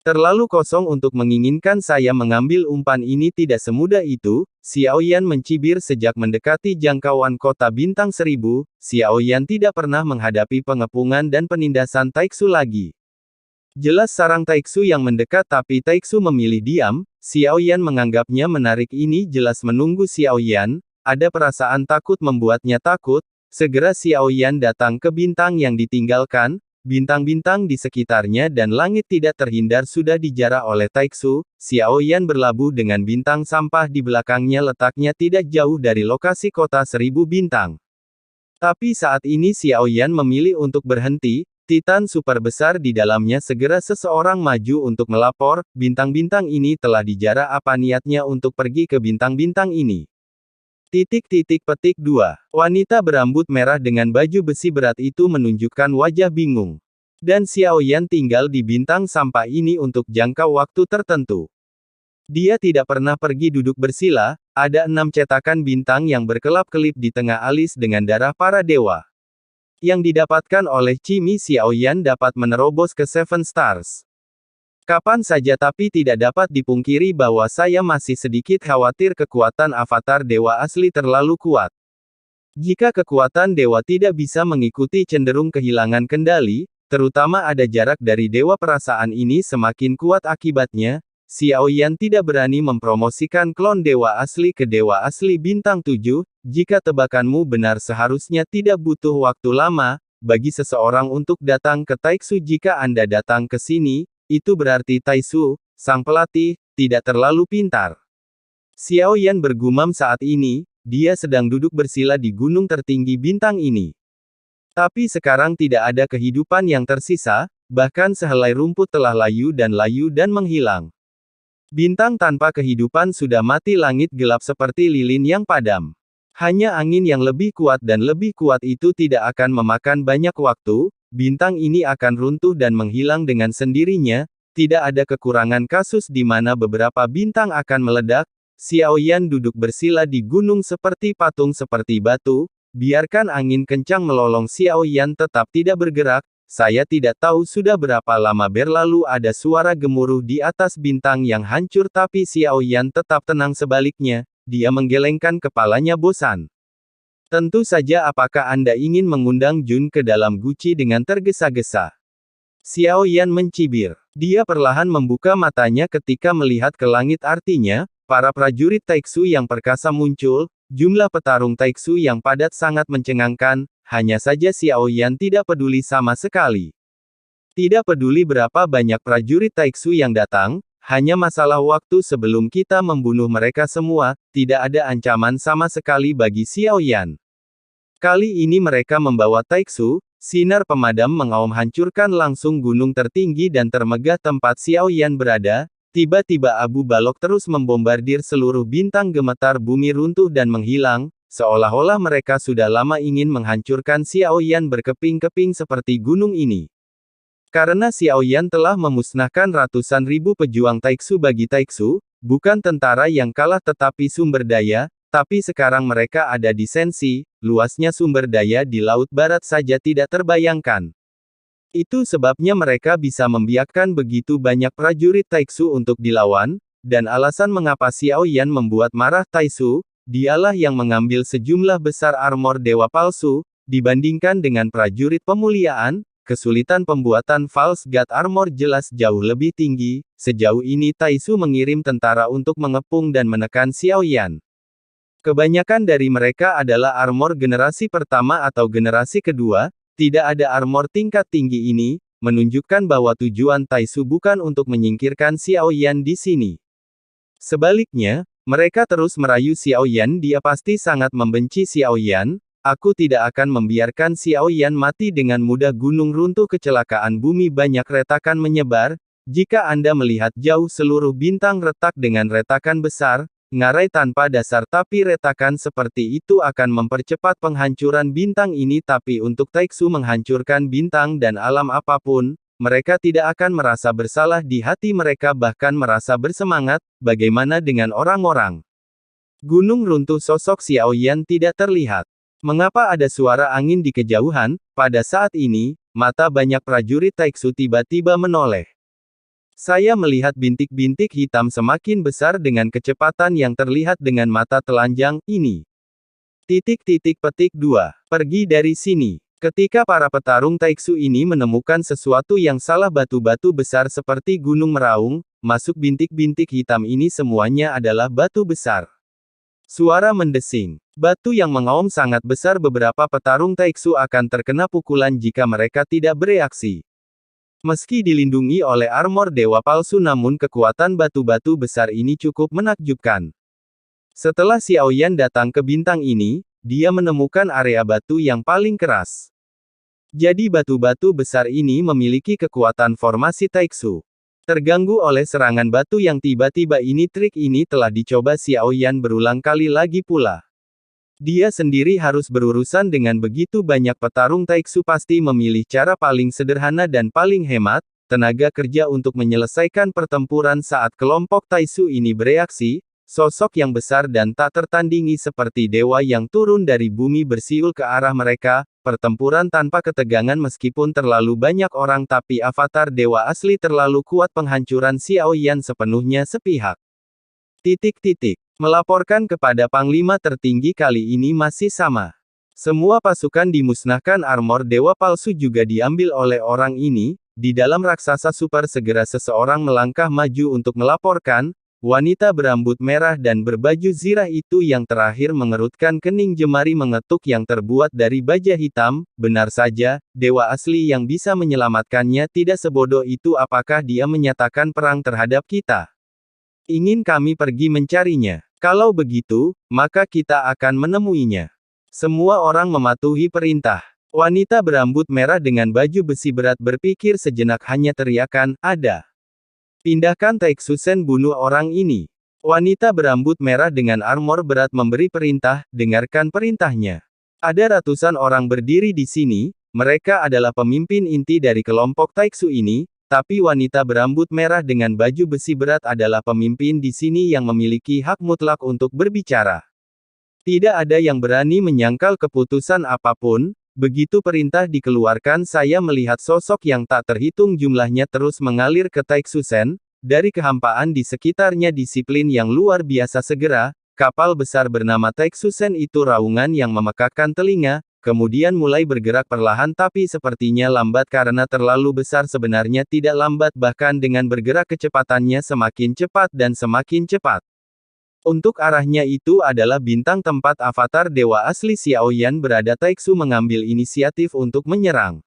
Terlalu kosong untuk menginginkan saya mengambil umpan ini tidak semudah itu, Xiao Yan mencibir sejak mendekati jangkauan kota bintang 1000, Xiao Yan tidak pernah menghadapi pengepungan dan penindasan Taiksu lagi. Jelas sarang Taiksu yang mendekat tapi Taiksu memilih diam, Xiao Yan menganggapnya menarik ini jelas menunggu Xiao Yan, ada perasaan takut membuatnya takut, segera Xiao Yan datang ke bintang yang ditinggalkan, bintang-bintang di sekitarnya dan langit tidak terhindar sudah dijarah oleh Taiksu, Xiao Yan berlabuh dengan bintang sampah di belakangnya letaknya tidak jauh dari lokasi kota 1000 bintang. Tapi saat ini Xiao Yan memilih untuk berhenti, Titan super besar di dalamnya segera seseorang maju untuk melapor, bintang-bintang ini telah dijarah apa niatnya untuk pergi ke bintang-bintang ini. Petik 2. Wanita berambut merah dengan baju besi berat itu menunjukkan wajah bingung. Dan Xiao Yan tinggal di bintang sampah ini untuk jangka waktu tertentu. Dia tidak pernah pergi duduk bersila, ada 6 cetakan bintang yang berkelap-kelip di tengah alis dengan darah para dewa. Yang didapatkan oleh Cimi Xiao Yan dapat menerobos ke Seven Stars. Kapan saja tapi tidak dapat dipungkiri bahwa saya masih sedikit khawatir kekuatan avatar dewa asli terlalu kuat. Jika kekuatan dewa tidak bisa mengikuti cenderung kehilangan kendali, terutama ada jarak dari dewa perasaan ini semakin kuat akibatnya, Xiao Yan tidak berani mempromosikan klon dewa asli ke dewa asli bintang 7, jika tebakanmu benar seharusnya tidak butuh waktu lama, bagi seseorang untuk datang ke Taiksu jika Anda datang ke sini, itu berarti Taiksu, sang pelatih, tidak terlalu pintar. Xiao Yan bergumam saat ini, dia sedang duduk bersila di gunung tertinggi bintang ini. Tapi sekarang tidak ada kehidupan yang tersisa, bahkan sehelai rumput telah layu dan menghilang. Bintang tanpa kehidupan sudah mati langit gelap seperti lilin yang padam. Hanya angin yang lebih kuat dan lebih kuat itu tidak akan memakan banyak waktu, bintang ini akan runtuh dan menghilang dengan sendirinya, tidak ada kekurangan kasus di mana beberapa bintang akan meledak. Xiao Yan duduk bersila di gunung seperti patung seperti batu, biarkan angin kencang melolong Xiao Yan tetap tidak bergerak. Saya tidak tahu sudah berapa lama berlalu ada suara gemuruh di atas bintang yang hancur tapi Xiao Yan tetap tenang sebaliknya, dia menggelengkan kepalanya bosan. Tentu saja apakah Anda ingin mengundang Jun ke dalam guci dengan tergesa-gesa? Xiao Yan mencibir. Dia perlahan membuka matanya ketika melihat ke langit artinya, para prajurit Taiksu yang perkasa muncul, jumlah petarung Taiksu yang padat sangat mencengangkan. Hanya saja Xiao Yan tidak peduli sama sekali. Tidak peduli berapa banyak prajurit Taiksu yang datang, hanya masalah waktu sebelum kita membunuh mereka semua, tidak ada ancaman sama sekali bagi Xiao Yan. Kali ini mereka membawa Taiksu, sinar pemadam mengaum hancurkan langsung gunung tertinggi dan termegah tempat Xiao Yan berada, tiba-tiba abu balok terus membombardir seluruh bintang gemetar bumi runtuh dan menghilang, seolah-olah mereka sudah lama ingin menghancurkan Xiao Yan berkeping-keping seperti gunung ini. Karena Xiao Yan telah memusnahkan ratusan ribu pejuang Taiksu bagi Taiksu, bukan tentara yang kalah tetapi sumber daya, tapi sekarang mereka ada di Sensi, luasnya sumber daya di Laut Barat saja tidak terbayangkan. Itu sebabnya mereka bisa membiarkan begitu banyak prajurit Taiksu untuk dilawan, dan alasan mengapa Xiao Yan membuat marah Taiksu, dialah yang mengambil sejumlah besar armor dewa palsu, dibandingkan dengan prajurit pemuliaan, kesulitan pembuatan false god armor jelas jauh lebih tinggi, sejauh ini Taiksu mengirim tentara untuk mengepung dan menekan Xiao Yan. Kebanyakan dari mereka adalah armor generasi pertama atau generasi kedua, tidak ada armor tingkat tinggi ini, menunjukkan bahwa tujuan Taiksu bukan untuk menyingkirkan Xiao Yan di sini. Sebaliknya, mereka terus merayu Xiao Yan. Dia pasti sangat membenci Xiao Yan. Aku tidak akan membiarkan Xiao Yan mati dengan mudah. Gunung runtuh, kecelakaan bumi, banyak retakan menyebar. Jika Anda melihat jauh seluruh bintang retak dengan retakan besar, ngarai tanpa dasar, tapi retakan seperti itu akan mempercepat penghancuran bintang ini. Tapi untuk Taiksu menghancurkan bintang dan alam apapun, mereka tidak akan merasa bersalah di hati mereka, bahkan merasa bersemangat. Bagaimana dengan orang-orang? Gunung runtuh, sosok Xiao Yan tidak terlihat. Mengapa ada suara angin di kejauhan? Pada saat ini, mata banyak prajurit Taiksu tiba-tiba menoleh. Saya melihat bintik-bintik hitam semakin besar dengan kecepatan yang terlihat dengan mata telanjang, ini. Petik 2. Pergi dari sini. Ketika para petarung Taiksu ini menemukan sesuatu yang salah, batu-batu besar seperti gunung meraung, masuk bintik-bintik hitam ini semuanya adalah batu besar. Suara mendesing. Batu yang mengaum sangat besar, beberapa petarung Taiksu akan terkena pukulan jika mereka tidak bereaksi. Meski dilindungi oleh armor dewa palsu, namun kekuatan batu-batu besar ini cukup menakjubkan. Setelah Xiaoyan datang ke bintang ini, dia menemukan area batu yang paling keras. Jadi batu-batu besar ini memiliki kekuatan formasi Taiksu. Terganggu oleh serangan batu yang tiba-tiba ini, trik ini telah dicoba Xiaoyan berulang kali lagi pula. Dia sendiri harus berurusan dengan begitu banyak petarung Taiksu, pasti memilih cara paling sederhana dan paling hemat, tenaga kerja untuk menyelesaikan pertempuran. Saat kelompok Taiksu ini bereaksi, sosok yang besar dan tak tertandingi seperti dewa yang turun dari bumi bersiul ke arah mereka. Pertempuran tanpa ketegangan meskipun terlalu banyak orang, tapi avatar dewa asli terlalu kuat, penghancuran Xiaoyan sepenuhnya sepihak. Melaporkan kepada Panglima tertinggi, kali ini masih sama. Semua pasukan dimusnahkan, armor dewa palsu juga diambil oleh orang ini. Di dalam raksasa super, segera seseorang melangkah maju untuk melaporkan. Wanita berambut merah dan berbaju zirah itu yang terakhir mengerutkan kening, jemari mengetuk yang terbuat dari baja hitam. Benar saja, dewa asli yang bisa menyelamatkannya tidak sebodoh itu. Apakah dia menyatakan perang terhadap kita? Ingin kami pergi mencarinya? Kalau begitu, maka kita akan menemuinya. Semua orang mematuhi perintah. Wanita berambut merah dengan baju besi berat berpikir sejenak, hanya teriakan, "Ada! Pindahkan Taiksusen, bunuh orang ini." Wanita berambut merah dengan armor berat memberi perintah, dengarkan perintahnya. Ada ratusan orang berdiri di sini, mereka adalah pemimpin inti dari kelompok Taiksu ini. Tapi wanita berambut merah dengan baju besi berat adalah pemimpin di sini yang memiliki hak mutlak untuk berbicara. Tidak ada yang berani menyangkal keputusan apapun. Begitu perintah dikeluarkan, saya melihat sosok yang tak terhitung jumlahnya terus mengalir ke Taiksusen. Dari kehampaan di sekitarnya, disiplin yang luar biasa. Segera, kapal besar bernama Taiksusen itu raungan yang memekakkan telinga. Kemudian mulai bergerak perlahan, tapi sepertinya lambat karena terlalu besar. Sebenarnya tidak lambat, bahkan dengan bergerak kecepatannya semakin cepat dan semakin cepat. Untuk arahnya itu adalah bintang tempat avatar dewa asli Xiaoyan berada. Taiksu mengambil inisiatif untuk menyerang.